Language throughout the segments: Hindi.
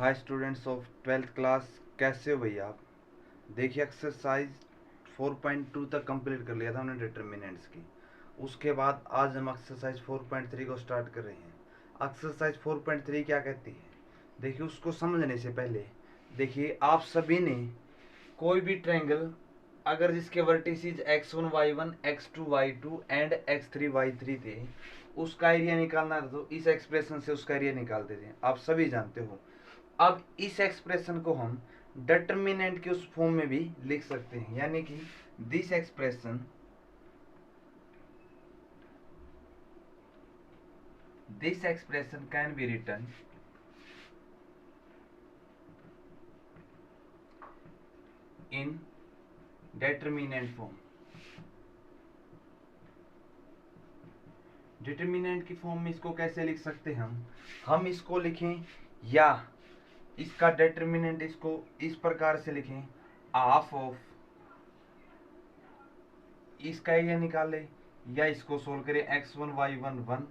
Hi students of 12th class, कैसे हो भैया आप। देखिए एक्सरसाइज 4.2 तक कंप्लीट कर लिया था हमने डिटर्मिनेंट्स की। उसके बाद आज हम एक्सरसाइज 4.3 को स्टार्ट कर रहे हैं। एक्सरसाइज 4.3 क्या कहती है, देखिए उसको समझने से पहले देखिए आप सभी ने कोई भी ट्रायंगल अगर जिसके vertices x1 y1 x2 y2 and x3 y3 थे, उसका एरिया निकालना था तो इस एक्सप्रेशन से उसका एरिया निकालते थे, आप सभी जानते हो। अब इस एक्सप्रेशन को हम डिटर्मिनेंट के उस फॉर्म में भी लिख सकते हैं, यानी कि this expression can be written in determinant form. Determinant की फॉर्म में इसको कैसे लिख सकते हैं हम इसको लिखें या इसका डिटर्मिनेंट इसको इस प्रकार से लिखें, हाफ ऑफ इसका एरिया निकाले, या इसको सोल्व करें x1 y1 1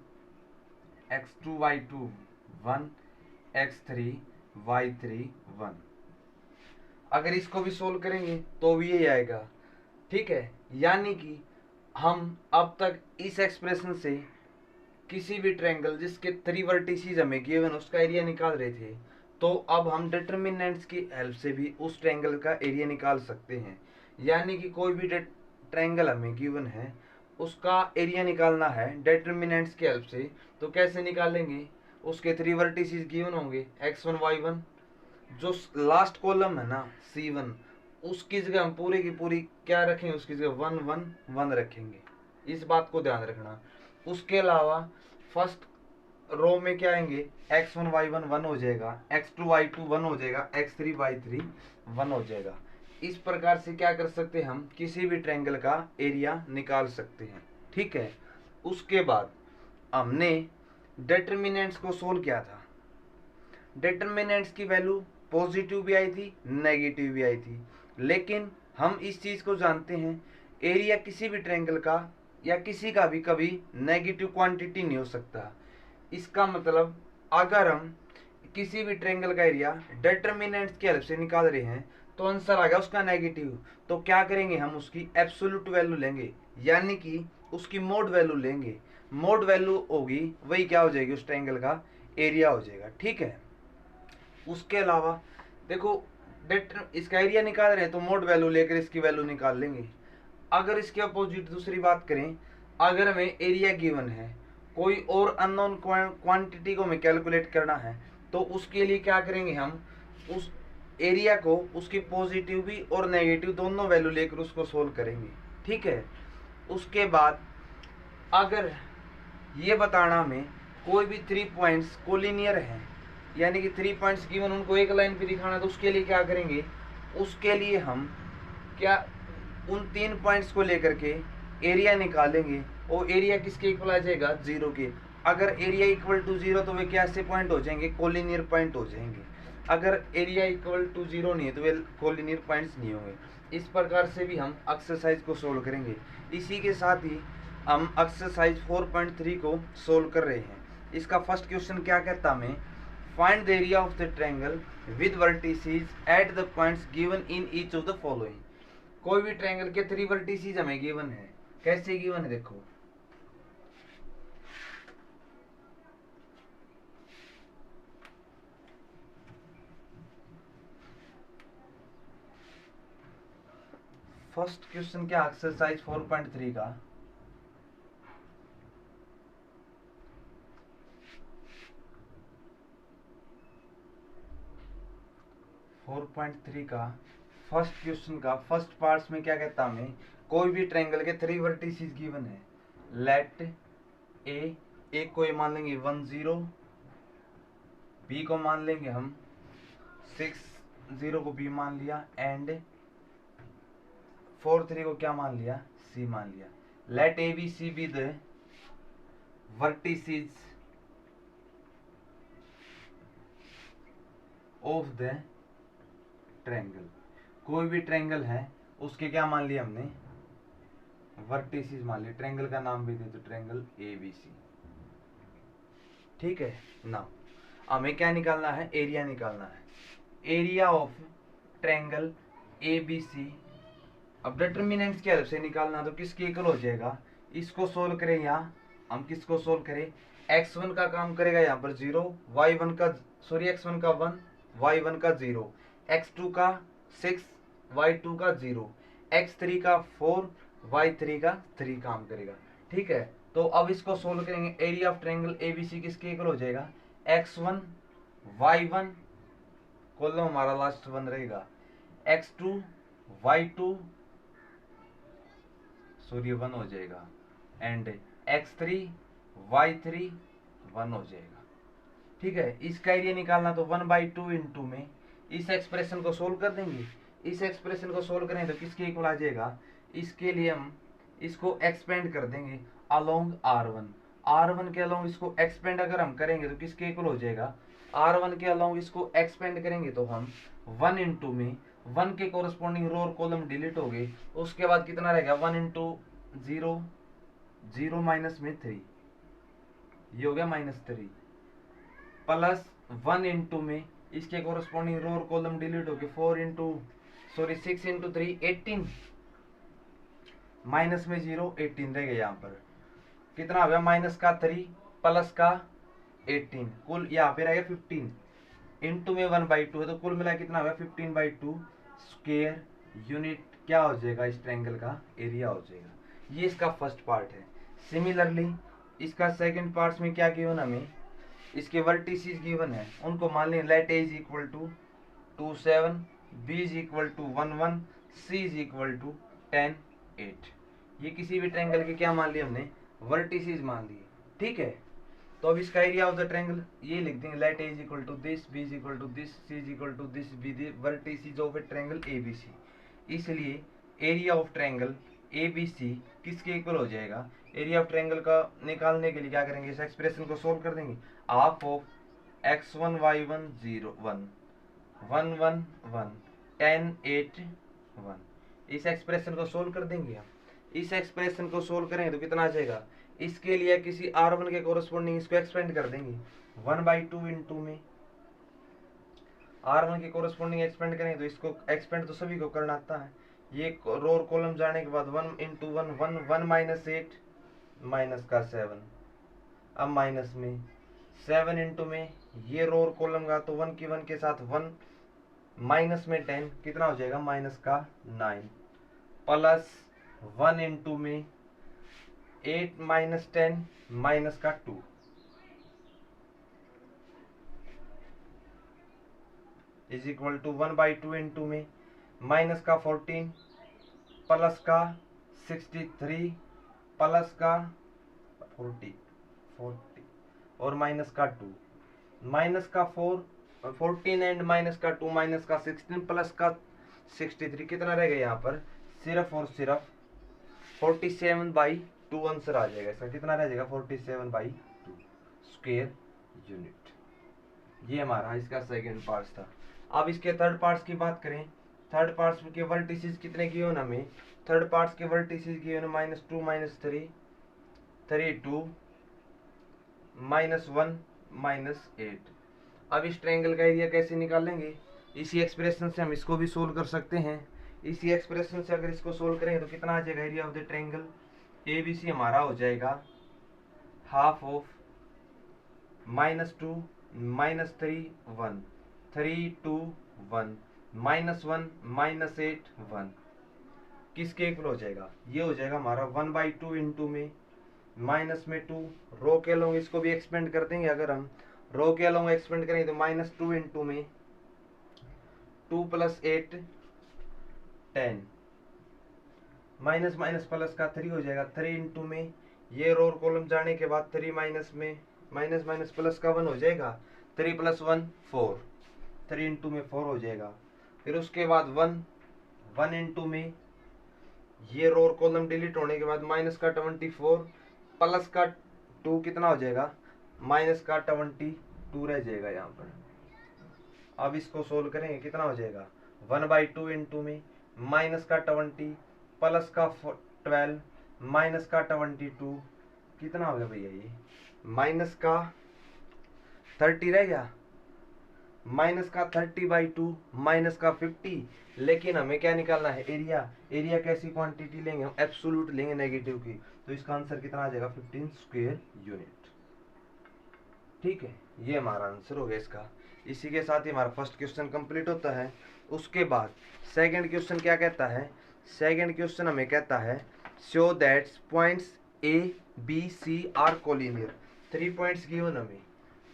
x2 y2 1 x3 y3 1। अगर इसको भी सोल्व करेंगे तो भी ये आएगा, ठीक है। यानी कि हम अब तक इस एक्सप्रेशन से किसी भी ट्रायंगल जिसके 3 वर्टिसेस हमें गिवन उसका एरिया निकाल रहे थे, तो अब हम डिटर्मिनेंट्स की हेल्प से भी उस ट्रायंगल का एरिया निकाल सकते हैं। यानी कि कोई भी ट्रायंगल हमें गिवन है, उसका एरिया निकालना है डिटर्मिनेंट्स की हेल्प से, तो कैसे निकालेंगे। उसके 3 वर्टिसेस गिवन होंगे x1 y1, जो लास्ट कॉलम है ना C1, उसकी जगह हम पूरी की पूरी क्या रखेंगे, उसकी जगह 1 1 1 रखेंगे, इस बात को ध्यान रखना। उसके अलावा फर्स्ट रो में क्या आएंगे, x1 y1 1 हो जाएगा, x2 y2 1 हो जाएगा, x3 y3 1 हो जाएगा। इस प्रकार से क्या कर सकते हैं, हम किसी भी ट्रायंगल का एरिया निकाल सकते हैं, ठीक है। उसके बाद हमने डिटर्मिनेंट्स को सोल्व किया था। डिटर्मिनेंट्स की वैल्यू पॉजिटिव भी आई थी, नेगेटिव भी आई थी, लेकिन हम इस चीज को जानते हैं, एरिया किसी भी ट्रायंगल का या किसी का भी कभी नेगेटिव क्वांटिटी नहीं हो सकता। इसका मतलब अगर हम किसी भी ट्रायंगल का एरिया डिटर्मिनेंट्स की हेल्प से निकाल रहे हैं तो आंसर आ गया उसका नेगेटिव, तो क्या करेंगे, हम उसकी एब्सोल्यूट वैल्यू लेंगे, यानी कि उसकी मोड वैल्यू लेंगे। मोड वैल्यू होगी वही क्या हो जाएगी, उस ट्रायंगल का एरिया हो जाएगा, ठीक है। उसके अलावा देखो इसका एरिया निकाल रहे हैं तो मोड वैल्यू लेकर इसकी वैल्यू निकाल लेंगे। अगर इसके अपोजिट दूसरी बात करें, अगर हमें एरिया गिवन है, कोई और अननोन क्वांटिटी को हमें कैलकुलेट करना है, तो उसके लिए क्या करेंगे, हम उस एरिया को उसकी पॉजिटिव भी और नेगेटिव दोनों वैल्यू लेकर उसको सोल्व करेंगे, ठीक है। उसके बाद अगर ये बताना हमें कोई भी 3 पॉइंट्स कोलिनियर हैं, यानी कि 3 पॉइंट्स गिवन उनको एक लाइन पे दिखाना, तो उसके लिए क्या करेंगे, उसके लिए हम क्या उन 3 पॉइंट्स को लेकर के एरिया निकालेंगे, और एरिया किसके इक्वल आ जाएगा, 0 के। अगर एरिया इक्वल टू 0 तो वे कैसे पॉइंट हो जाएंगे, कोलिनियर पॉइंट हो जाएंगे। अगर एरिया इक्वल टू 0 नहीं है तो वे कोलिनियर पॉइंट्स नहीं होंगे। इस प्रकार से भी हम एक्सरसाइज को सोल्व करेंगे। इसी के साथ ही हम एक्सरसाइज 4.3 को सोल्व कर रहे हैं। इसका फर्स्ट क्वेश्चन क्या कहता हमें, find the area of the triangle with vertices at the points given in each of the following. कोई भी ट्रायंगल के 3 वर्टिसेस हमें गिवन है, कैसे गिवन है देखो, फर्स्ट क्वेश्चन क्या एक्सरसाइज 4.3 का, का फर्स्ट क्वेश्चन का फर्स्ट पार्ट्स में क्या कहता हमें, कोई भी ट्रायंगल के 3 वर्टिसेस गिवन है। लेट ए, एक को ये मान लेंगे 1 0, बी को मान लेंगे हम 6 0 को बी मान लिया, एंड 4 3 को क्या मान लिया, सी मान लिया। Let A B C be the vertices of the triangle. कोई भी ट्रायंगल है उसके क्या मान लिया हमने, वर्टिसेस मान लिया। ट्रायंगल का नाम भी दे तो ट्रायंगल ए बी सी, ठीक है ना। हमें क्या निकालना है, एरिया निकालना है। Area of triangle A B C. अब डिटर्मिनेंट्स की हेल्प से निकालना, तो किसके इक्वल हो जाएगा, इसको सोल्व करें, यहाँ हम किसको सोल्व करें, x1 का काम करेगा यहाँ पर 0, y1 का सॉरी x1 का 1, y1 का 0, x2 का 6, y2 का 0, x3 का 4, y3 का 3 काम करेगा। ठीक है, तो अब इसको सोल्व करेंगे, एरिया ऑफ ट्रायंगल एबीसी किसके इक्वल हो जाएगा, x1 y1 कॉलम हमारा लास्ट वन रहेगा, x2 y2 सॉरी 1 हो जाएगा, एंड x3 y3 1 हो जाएगा। ठीक है, इसका एरिया निकालना, तो 1/2 इंटू में इस एक्सप्रेशन को सोल्व कर देंगे। इस एक्सप्रेशन को सोल्व करें तो किसके इक्वल आ जाएगा, इसके लिए हम इसको एक्सपेंड कर देंगे अलोंग R1। R1 के अलोंग इसको एक्सपेंड अगर हम करेंगे तो किसके इक्वल हो जाएगा, R1 के अलोंग इसको एक्सपेंड करेंगे तो हम 1 इंटू में 1 के कोरस्पॉन्डिंग रो और कॉलम डिलीट हो गए, उसके बाद कितना रहेगा 1 इंटू 0, 0 माइनस में 3, ये हो गया -3, प्लस 1 इंटू में इसके कोरस्पॉन्डिंग रो और कॉलम डिलीट हो गए, 6 इंटू 3 18, माइनस में 0 18 रह गया, यहाँ पर कितना हो गया, माइनस का 3 प्लस का 18, कुल यहाँ पे रहेगा 15, इंटू में 1/2 है, तो कुल मिला कितना होगा 15/2 स्क्वायर यूनिट क्या हो जाएगा, इस ट्रायंगल का एरिया हो जाएगा। ये इसका फर्स्ट पार्ट है। सिमिलरली इसका सेकंड पार्ट में क्या गिवन, हमें इसके वर्टिसेस गिवन है, उनको मान लें let A is equal to 27, B is equal to 11, C is equal to 10, 8। ये किसी भी ट्रायंगल के क्या मान लिए हमने, वर्टिसेस मान लिए। ठीक है, तो अब इसका एरिया ऑफ द ट्रायंगल ये लिख देंगे, let A is equal to this, B is equal to this, C is equal to this, be the vertices of a triangle ABC. इसलिए एरिया ऑफ ट्रायंगल एबीसी किसके इक्वल हो जाएगा, एरिया ऑफ ट्रायंगल का निकालने के लिए क्या करेंगे, इस एक्सप्रेशन को सोल्व कर देंगे, हाफ ऑफ x1 y1 0 1 1 1 1 10 8 1। इस एक्सप्रेशन को सोल्व कर देंगे हम। इस एक्सप्रेशन को सोल्व करेंगे तो कितना आ जाएगा, इसके लिए किसी R1 के कोरस्पॉन्डिंग इसको एक्सपेंड कर देंगे 1/2 इंटू में R1 के कोरस्पॉन्डिंग एक्सपेंड करेंगे, तो इसको एक्सपेंड तो सभी को करना आता है, ये रो और कॉलम जाने के बाद 1 इंटू 1 1 1 माइनस 8 माइनस का 7, अब माइनस में 7 इंटू में ये रो और कॉलम का, तो 1 की 1 के साथ 1, माइनस में 10 कितना हो जाएगा, माइनस का 9, प्लस 1 इंटू में 8 माइनस 10 माइनस का 2, इज इक्वल टू 1/2 इंटू में माइनस का 14 प्लस का 63 प्लस का 40 और माइनस का 2, माइनस का 14 एंड माइनस का 2 माइनस का 16 प्लस का 63, कितना रहेगा यहाँ पर, सिर्फ और सिर्फ 47/2 आंसर आ जाएगा इसका, कितना रह जाएगा 47/2 स्क्वायर यूनिट। ये हमारा इसका सेकंड पार्ट था। अब इसके थर्ड पार्ट्स की बात करें, थर्ड पार्ट्स के वर्टिसेस कितने गिवन हमें, थर्ड पार्ट्स के वर्टिसेस गिवन -2 -3 3 2 -1 -8। अब इस ट्रायंगल का एरिया कैसे निकालेंगे, इसी एक्सप्रेशन से हम इसको भी सोल्व कर सकते हैं। इसी एक्सप्रेशन से अगर इसको सोल्व करेंगे तो कितना आ जाएगा, area of the triangle ABC हमारा हो जाएगा हाफ ऑफ -2 -3 1 3 2 1 -1 -8 1, किसके इक्वल हो जाएगा, ये हो जाएगा हमारा 1/2 इंटू में माइनस में 2, रो के अलोंग इसको भी एक्सपेंड कर देंगे, अगर हम रो के अलोंग एक्सपेंड करेंगे तो -2 इंटू में 2 + 8 10, माइनस माइनस प्लस का 3 हो जाएगा, 3 इंटू में ये रो और कॉलम जाने के बाद 3 माइनस में माइनस माइनस प्लस का 1 हो जाएगा, 3 + 1 4, 3 इंटू में 4 हो जाएगा। फिर उसके बाद 1 इंटू में ये रो और कॉलम डिलीट होने के बाद माइनस का 24 प्लस का 2 कितना हो जाएगा, माइनस का 22 रह जाएगा यहाँ पर। अब इसको सोल्व करेंगे कितना हो जाएगा, 1/2 इंटू में माइनस का 20 प्लस का 12 माइनस का 22, कितना हो गया भैया, ये माइनस का 30 रह गया, माइनस का 30/2 माइनस का 50, लेकिन हमें क्या निकालना है, एरिया। एरिया कैसी क्वांटिटी लेंगे हम, एब्सोल्यूट लेंगे नेगेटिव की, तो इसका आंसर कितना आ जाएगा 15 स्क्वायर यूनिट। ठीक है, ये हमारा आंसर हो गया इसका। इसी के साथ ही हमारा फर्स्ट क्वेश्चन कंप्लीट होता है। उसके बाद सेकंड क्वेश्चन क्या कहता है, सेकंड क्वेश्चन हमें कहता है show that points A B C are collinear. 3 points given हमें,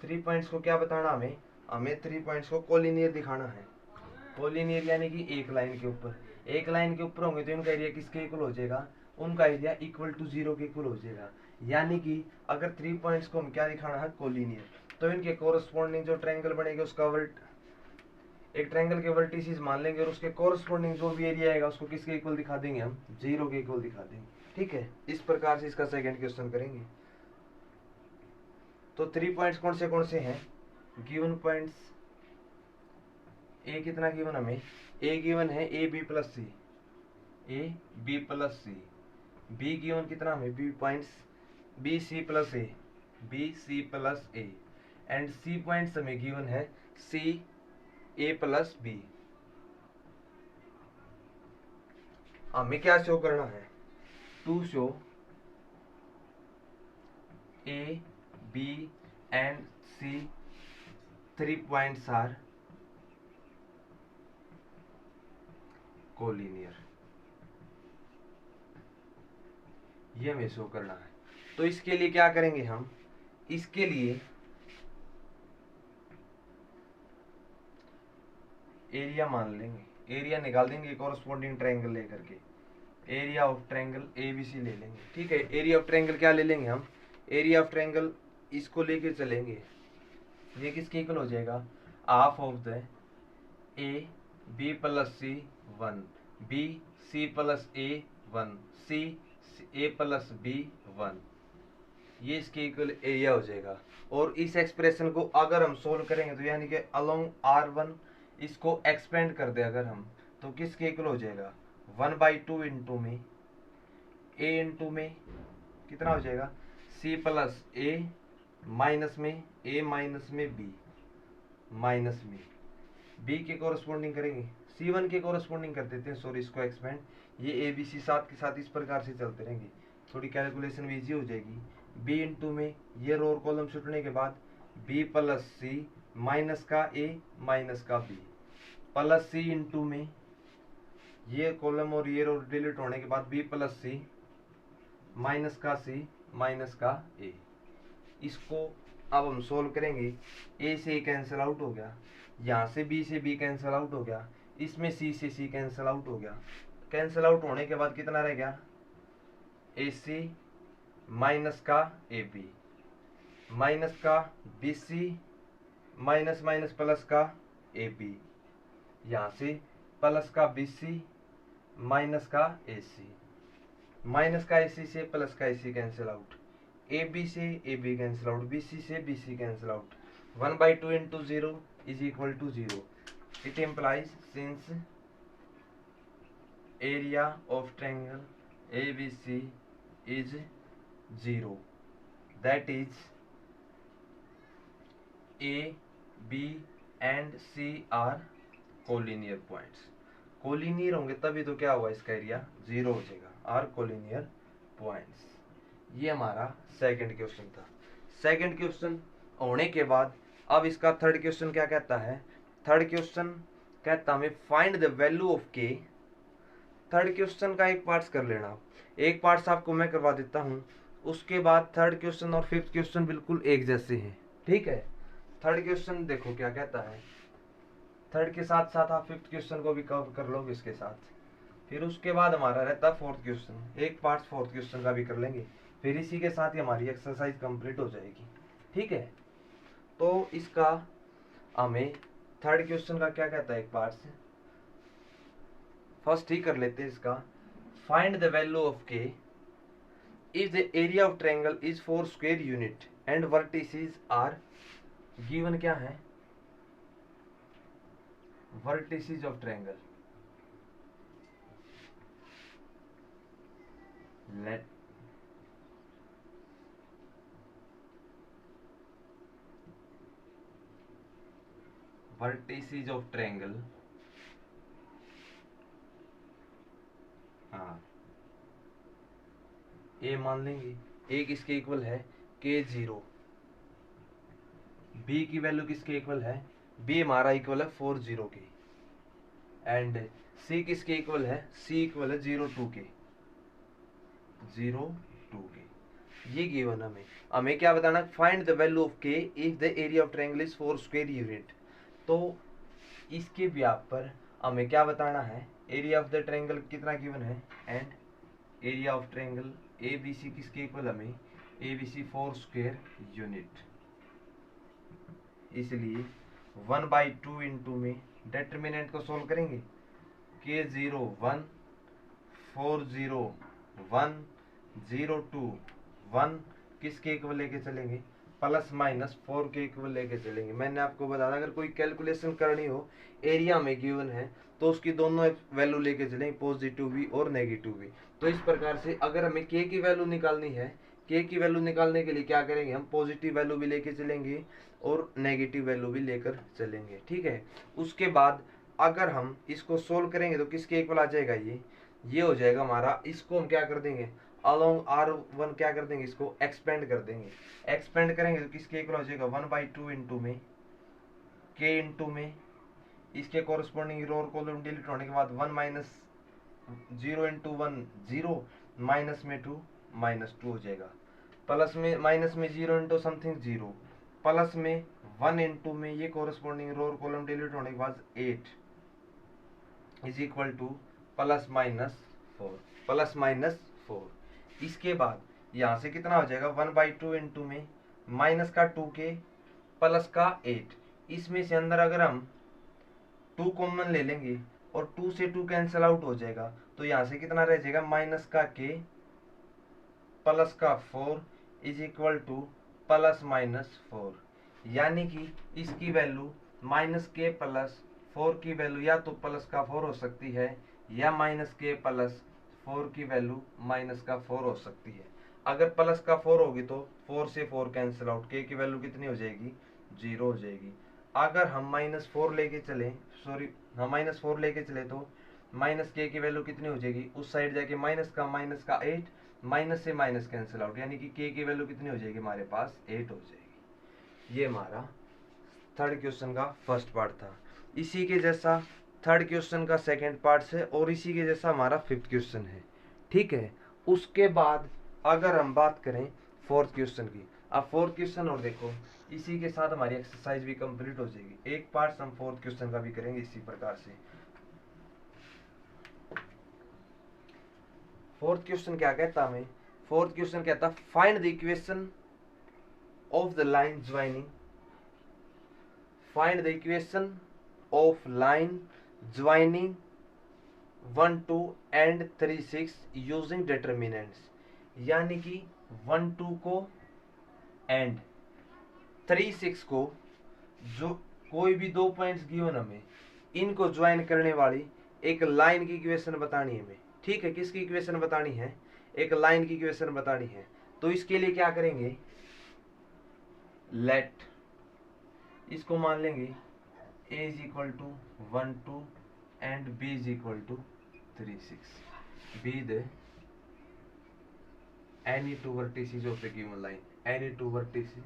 3 पॉइंट्स को क्या बताना हमें, हमें 3 पॉइंट्स को कोलिनियर दिखाना है। कोलिनियर यानी कि एक लाइन के ऊपर, एक लाइन के ऊपर होंगे तो इनका एरिया किसके इक्वल हो जाएगा, उनका एरिया इक्वल टू 0 के इक्वल हो जाएगा। यानी कि अगर 3 पॉइंट्स को हम क्या दिखाना है, कोलिनियर, तो इनके कोरस्पॉन्डिंग जो ट्रायंगल बनेगा उसका एक ट्रायंगल के वर्टिसेस मान लेंगे और उसके कोरस्पॉन्डिंग जो भी एरिया आएगा उसको किसके इक्वल दिखा देंगे हम, 0 के इक्वल दिखा देंगे। ठीक है, इस प्रकार से इसका सेकंड क्वेश्चन करेंगे। तो 3 पॉइंट्स कौन से हैं, गिवन पॉइंट्स, ए कितना गिवन हमें, ए गिवन है A B plus C, A B plus C, B given कितना हमें, B points B C plus A, B C plus A, and C points हमें गिवन है सी ए प्लस बी। हमें क्या शो करना है, to show A B and C 3 points are collinear, ये हमें शो करना है। तो इसके लिए क्या करेंगे हम, इसके लिए एरिया मान लेंगे, एरिया निकाल देंगे कॉरस्पॉन्डिंग ट्रायंगल लेकर के, एरिया ऑफ ट्रायंगल एबीसी ले लेंगे। ठीक है, एरिया ऑफ ट्रायंगल क्या ले लेंगे हम, एरिया ऑफ ट्रायंगल इसको लेके चलेंगे, ये किसके इक्वल हो जाएगा, half of the A B plus C 1, B C plus A 1, C A plus B 1, ये इसके इक्वल एरिया हो जाएगा। और इस एक्सप्रेशन को अगर हम सोल्व करेंगे तो यानी कि अलोंग R1 इसको एक्सपेंड कर दे अगर हम, तो किसके इक्वल हो जाएगा, 1/2 इंटू में ए इंटू में कितना हो जाएगा, सी प्लस ए माइनस में ए माइनस में बी माइनस में बी के कोरस्पॉन्डिंग करेंगे, C1 के कोरस्पॉन्डिंग कर देते हैं, सॉरी इसको एक्सपेंड, ये ए बी सी साथ के साथ इस प्रकार से चलते रहेंगे, थोड़ी कैलकुलेशन भी इजी हो जाएगी। बी इंटू में ये रो और कॉलम छुटने के बाद बी प्लस सी माइनस का ए माइनस का बी प्लस सी इंटू में ये कॉलम और ये रो डिलीट होने के बाद बी प्लस सी माइनस का सी माइनस का ए। इसको अब हम सोल्व करेंगे, ए से ए कैंसिल आउट हो गया, यहाँ से बी कैंसिल आउट हो गया, इसमें सी से सी कैंसिल आउट हो गया, कैंसिल आउट होने के बाद कितना रह गया, ए सी माइनस का ए बी माइनस का B C minus minus plus का ए बी, यहाँ से प्लस का बी सी माइनस का ए सी, माइनस का ए सी से प्लस का A C cancel out, A B से A B cancel out, B C से B C cancel out, 1/2 into 0 is equal to 0। It implies since area of triangle A B C is 0, that is A B and C are collinear points. Collinear होंगे तभी तो क्या हुआ, इसका एरिया 0 हो जाएगा, आर कोलिनियर पॉइंट्स। ये हमारा सेकंड क्वेश्चन था। सेकंड क्वेश्चन होने के बाद अब इसका थर्ड क्वेश्चन क्या कहता है, थर्ड क्वेश्चन कहता हमें फाइंड द वैल्यू ऑफ के। थर्ड क्वेश्चन का एक पार्ट्स कर लेना, एक पार्ट्स आपको मैं करवा देता हूँ, उसके बाद थर्ड क्वेश्चन और फिफ्थ क्वेश्चन बिल्कुल एक जैसे हैं। ठीक है, थर्ड क्वेश्चन देखो क्या कहता है, थर्ड के साथ साथ आप फिफ्थ क्वेश्चन को भी कवर कर लोगे इसके साथ, फिर उसके बाद हमारा रहता है फोर्थ क्वेश्चन, एक पार्ट फोर्थ क्वेश्चन का भी कर लेंगे, फिर इसी के साथ ही हमारी एक्सरसाइज कंप्लीट हो जाएगी। ठीक है, तो इसका हमें थर्ड क्वेश्चन का क्या कहता है, एक पार्ट से फर्स्ट ही कर लेते हैं इसका, find the value of K if the area of triangle is 4 square unit and vertices are given, क्या है, vertices of triangle, let vertices of triangle, हाँ ए मान लेंगे, एक इसके इक्वल है K0, बी की वैल्यू किसके इक्वल है, बी हमारा इक्वल है 40 के, एंड सी किसके इक्वल है, सी इक्वल है 02 के, 02 के। ये गिवन हमें क्या बताना, find the value of K if the area of triangle is 4 square unit. तो इसके व्याप पर हमें क्या बताना है, एरिया ऑफ द ट्रायंगल कितना गिवन है, and area of triangle A B C किसके इक्वल, हमें A B C 4 square unit. इसलिए 1/2 इंटू में डिटर्मिनेंट को सोल्व करेंगे, K0 1, 40 1, 02 1 किसके इक्वल लेके चलेंगे, प्लस माइनस 4 के इक्वल लेके चलेंगे। मैंने आपको बताया अगर कोई कैलकुलेशन करनी हो, एरिया में गिवन है तो उसकी दोनों वैल्यू लेके चलेंगे, पॉजिटिव भी और नेगेटिव भी। तो इस प्रकार से अगर हमें के की वैल्यू निकालनी है, के की वैल्यू निकालने के लिए क्या करेंगे, हम पॉजिटिव वैल्यू भी लेके चलेंगे और नेगेटिव वैल्यू भी लेकर चलेंगे, ठीक है। उसके बाद अगर हम इसको सोल्व करेंगे तो किसके इक्वल आ जाएगा, ये हो जाएगा हमारा, इसको हम क्या कर देंगे, अलोंग R1 क्या कर देंगे, इसको एक्सपेंड कर देंगे। एक्सपेंड करेंगे तो किसके इक्वल हो जाएगा, 1/2 इंटू में के इंटू में इसके कॉरस्पॉन्डिंग रो और कॉलम डिलीट होने के बाद 1 माइनस 0 इंटू 1 0, माइनस में 2 -2 हो जाएगा, प्लस में माइनस में 0 इंटू समथिंग 0, प्लस में 1 इंटू में ये कॉरस्पॉन्डिंग रो और कॉलम डिलीट होने के बाद 8 is equal two plus minus 4। इसके बाद यहाँ से कितना हो जाएगा, 1/2 इंटू में माइनस का 2k प्लस का 8, इसमें से अंदर अगर हम 2 कॉमन ले लेंगे और 2 से 2 कैंसिल आउट हो जाएगा, तो यहाँ से कितना रह जाएगा, माइनस का k प्लस का 4 is equal two plus minus 4। यानी कि इसकी वैल्यू माइनस के प्लस 4 की वैल्यू या तो प्लस का 4 हो सकती है, या माइनस के प्लस 4 की वैल्यू माइनस का 4 हो सकती है। अगर प्लस का 4 होगी तो 4 से 4 कैंसिल आउट, के की वैल्यू कितनी हो जाएगी, 0 हो जाएगी। अगर हम -4 लेके चले, सॉरी हम -4 लेके चले तो माइनस के की वैल्यू कितनी हो जाएगी, उस साइड जाके माइनस का 8, माइनस से माइनस कैंसिल आउट, यानी कि के की वैल्यू कितनी हो जाएगी, हमारे पास 8 हो जाएगी। ये हमारा थर्ड क्वेश्चन का फर्स्ट पार्ट था। इसी के जैसा थर्ड क्वेश्चन का सेकंड पार्ट है और इसी के जैसा हमारा फिफ्थ क्वेश्चन है, ठीक है। उसके बाद अगर हम बात करें फोर्थ क्वेश्चन की, अब फोर्थ क्वेश्चन और देखो, इसी के साथ हमारी एक्सरसाइज भी कंप्लीट हो जाएगी। एक पार्ट हम फोर्थ क्वेश्चन का भी करेंगे इसी प्रकार से। फोर्थ क्वेश्चन क्या कहता हमें, फोर्थ क्वेश्चन कहता find the equation of the line joining, find the equation of line joining 1 2 and 3 6 using determinants. यानी कि 1 2 को एंड 3 6 को, जो कोई भी दो पॉइंट्स गिवन हमें, इनको ज्वाइन करने वाली एक लाइन की इक्वेशन बतानी है हमें, ठीक है। किसकी इक्वेशन बतानी है, एक लाइन की इक्वेशन बतानी है। तो इसके लिए क्या करेंगे, लेट इसको मान लेंगे a is equal to 1 2 and b is equal to 3 6, be the any two vertices of the given line, any two vertices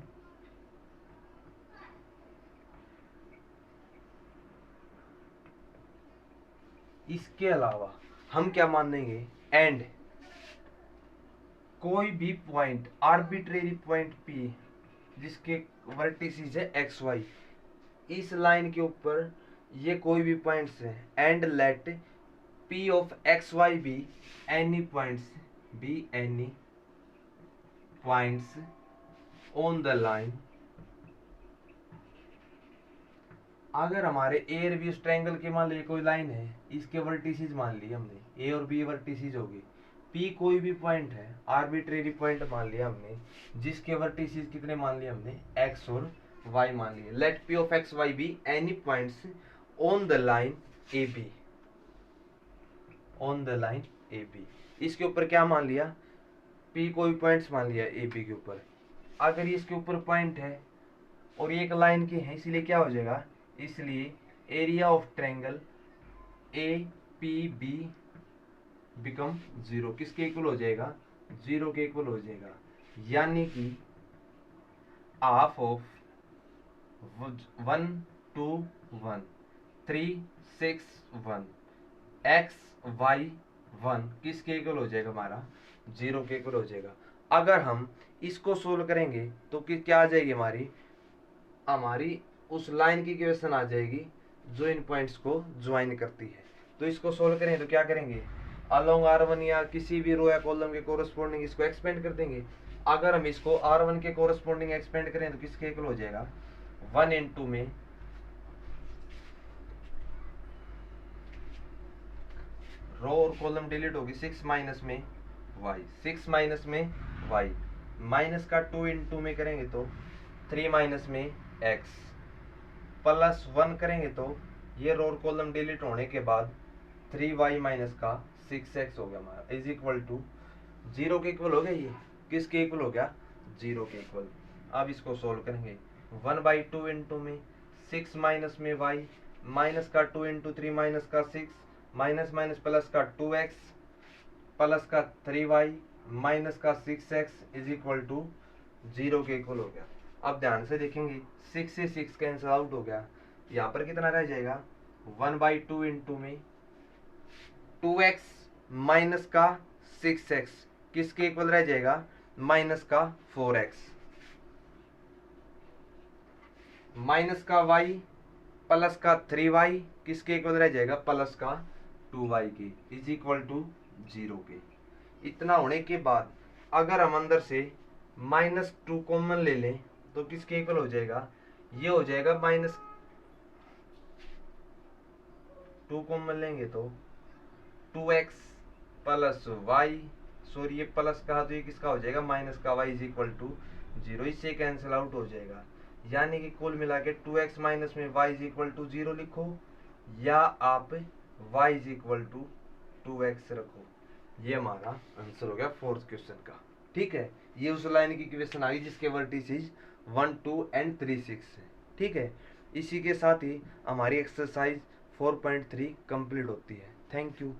इसके अलावा हम क्या मान देंगे, एंड कोई भी पॉइंट, आर्बिट्रेरी पॉइंट P जिसके वर्टिसेस है एक्स वाई, इस लाइन के ऊपर ये कोई भी पॉइंट्स है, and let P of X Y be any points, be any points on the line. अगर हमारे ए और बी उस ट्रायंगल के मान लीजिए कोई लाइन है, इसके वर्टिसेस मान लिए हमने, ए और बी वर्टिसेस होगी, पी कोई भी पॉइंट है, आर्बिट्रेरी पॉइंट मान लिया हमने, जिसके वर्टिसेस कितने मान लिए हमने, एक्स और वाई मान लिए। Let P of X Y be any points on the line A B, on the line A B. इसके ऊपर क्या मान लिया, पी कोई पॉइंट्स मान लिया ए बी के ऊपर। अगर ये इसके ऊपर पॉइंट है और ये एक लाइन के हैं, इसीलिए क्या हो जाएगा, इसलिए area of triangle A P be become 0, किसके इक्वल हो जाएगा, 0 के इक्वल हो जाएगा। यानी कि हाफ ऑफ 1 2 1 3 6 1 एक्स वाई 1 किसके इक्वल हो जाएगा, हमारा 0 के इक्वल हो जाएगा। अगर हम इसको सोल्व करेंगे तो क्या आ जाएगी, हमारी उस लाइन की इक्वेशन आ जाएगी जो इन पॉइंट्स को ज्वाइन करती है। तो इसको सोल्व करें तो क्या करेंगे, अलोंग R1 या किसी भी रो या कॉलम के कोरस्पोंडिंग इसको एक्सपेंड कर देंगे। अगर हम इसको R1 के कोरस्पोंडिंग एक्सपेंड करें तो किसके इक्वल हो जाएगा, 1 इंटू में रो और कॉलम डिलीट होगी, 6 माइनस में वाई, 6 माइनस में वाई, माइनस का 2 इंटू में करेंगे तो 3 माइनस में एक्स, प्लस 1 करेंगे तो ये रो और कॉलम डिलीट होने के बाद 3y माइनस का 6x हो गया हमारा, इज इक्वल टू 0 के इक्वल हो गया। ये किसके इक्वल हो गया, 0 के इक्वल। अब इसको सोल्व करेंगे, 1/2 इंटू में 6 माइनस में y, माइनस का 2 इंटू 3 माइनस का 6, माइनस माइनस प्लस का 2x, प्लस का 3y माइनस का 6x इज इक्वल टू 0 के इक्वल हो गया। अब ध्यान से देखेंगे, 6 से 6 कैंसिल आउट हो गया, यहाँ पर कितना रह जाएगा, 1/2 इंटू में 2x माइनस का 6x किसके इक्वल रह जाएगा, माइनस का 4x, माइनस का y प्लस का 3y किसके इक्वल रह जाएगा, प्लस का 2y के, इज इक्वल टू 0 के। इतना होने के बाद अगर हम अंदर से -2 कॉमन ले लें तो किसके इक्वल हो जाएगा, ये हो जाएगा -2 कॉमन लेंगे तो 2x प्लस वाई, सॉरी ये प्लस कहा तो ये किसका हो जाएगा, माइनस का y इज इक्वल टू 0, इससे कैंसिल आउट हो जाएगा। यानी कि कुल मिला के 2x माइनस में y इज इक्वल टू 0 लिखो, या आप y is equal to 2x रखो। ये हमारा आंसर हो गया फोर्थ क्वेश्चन का। ठीक है, ये उस लाइन की क्वेश्चन आ गई जिसके वर्टिसेस 1 2 एंड 3 6 है। ठीक है, इसी के साथ ही हमारी एक्सरसाइज 4.3 कंप्लीट होती है। Thank you.